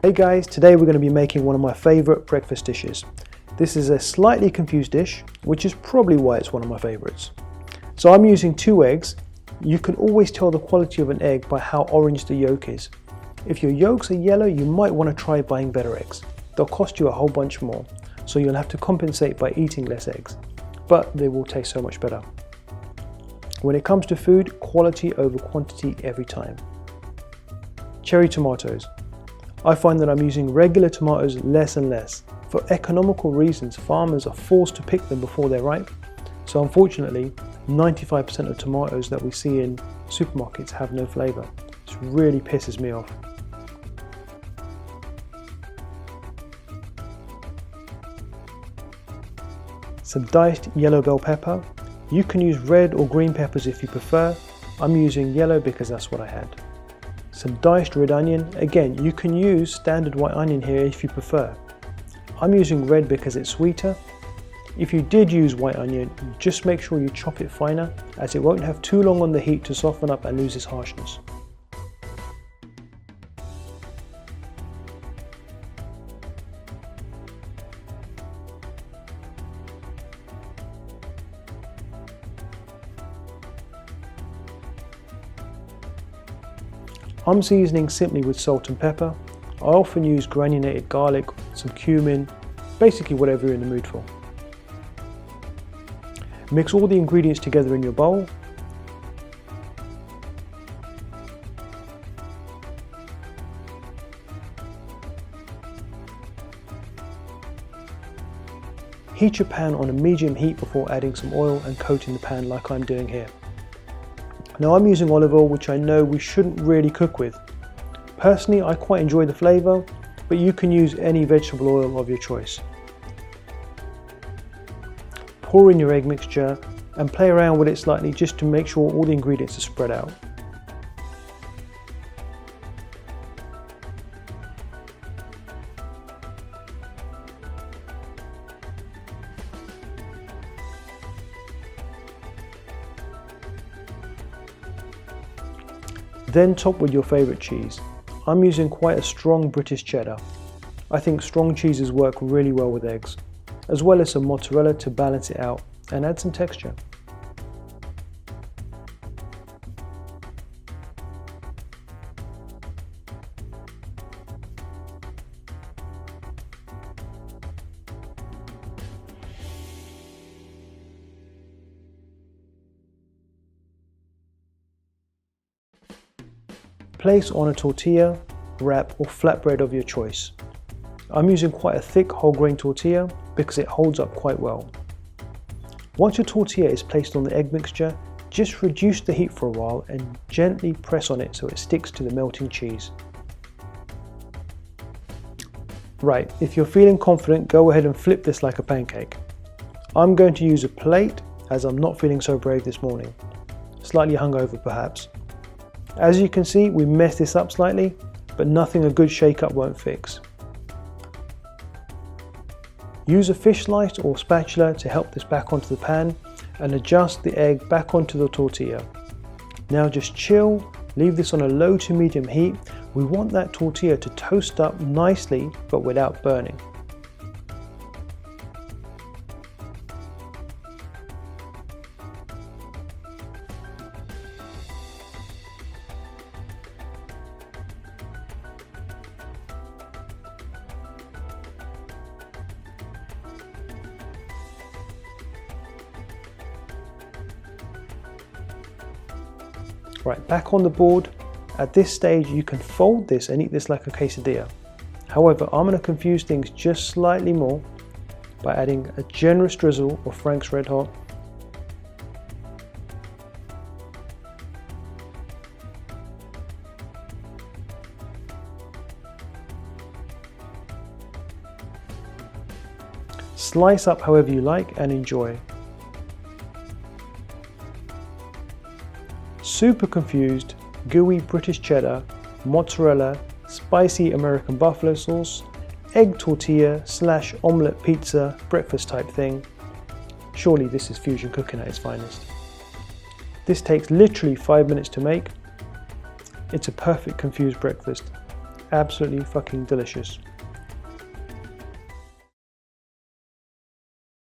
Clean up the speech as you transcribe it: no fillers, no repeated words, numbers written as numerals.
Hey guys, today we're going to be making one of my favourite breakfast dishes. This is a slightly confused dish, which is probably why it's one of my favourites. So I'm using 2 eggs. You can always tell the quality of an egg by how orange the yolk is. If your yolks are yellow, you might want to try buying better eggs. They'll cost you a whole bunch more, so you'll have to compensate by eating less eggs, but they will taste so much better. When it comes to food, quality over quantity every time. Cherry tomatoes. I find that I'm using regular tomatoes less and less. For economical reasons, farmers are forced to pick them before they're ripe. So unfortunately, 95% of tomatoes that we see in supermarkets have no flavour. This really pisses me off. Some diced yellow bell pepper. You can use red or green peppers if you prefer. I'm using yellow because that's what I had. Some diced red onion. Again, you can use standard white onion here if you prefer. I'm using red because it's sweeter. If you did use white onion, just make sure you chop it finer, as it won't have too long on the heat to soften up and lose its harshness. I'm seasoning simply with salt and pepper. I often use granulated garlic, some cumin, basically whatever you're in the mood for. Mix all the ingredients together in your bowl. Heat your pan on a medium heat before adding some oil and coating the pan like I'm doing here. Now I'm using olive oil, which I know we shouldn't really cook with. Personally, I quite enjoy the flavour, but you can use any vegetable oil of your choice. Pour in your egg mixture and play around with it slightly just to make sure all the ingredients are spread out. Then top with your favourite cheese. I'm using quite a strong British cheddar. I think strong cheeses work really well with eggs, as well as some mozzarella to balance it out and add some texture. Place on a tortilla, wrap or flatbread of your choice. I'm using quite a thick whole grain tortilla because it holds up quite well. Once your tortilla is placed on the egg mixture, just reduce the heat for a while and gently press on it so it sticks to the melting cheese. Right, if you're feeling confident, go ahead and flip this like a pancake. I'm going to use a plate as I'm not feeling so brave this morning. Slightly hungover perhaps. As you can see, we messed this up slightly, but nothing a good shake-up won't fix. Use a fish slice or spatula to help this back onto the pan and adjust the egg back onto the tortilla. Now just chill, leave this on a low to medium heat. We want that tortilla to toast up nicely but without burning. Right, back on the board. At this stage you can fold this and eat this like a quesadilla. However, I'm going to confuse things just slightly more by adding a generous drizzle of Frank's Red Hot, slice up however you like and enjoy. Super confused, gooey British cheddar, mozzarella, spicy American buffalo sauce, egg tortilla / omelette pizza breakfast type thing. Surely this is fusion cooking at its finest. This takes literally 5 minutes to make. It's a perfect confused breakfast. absolutely fucking delicious.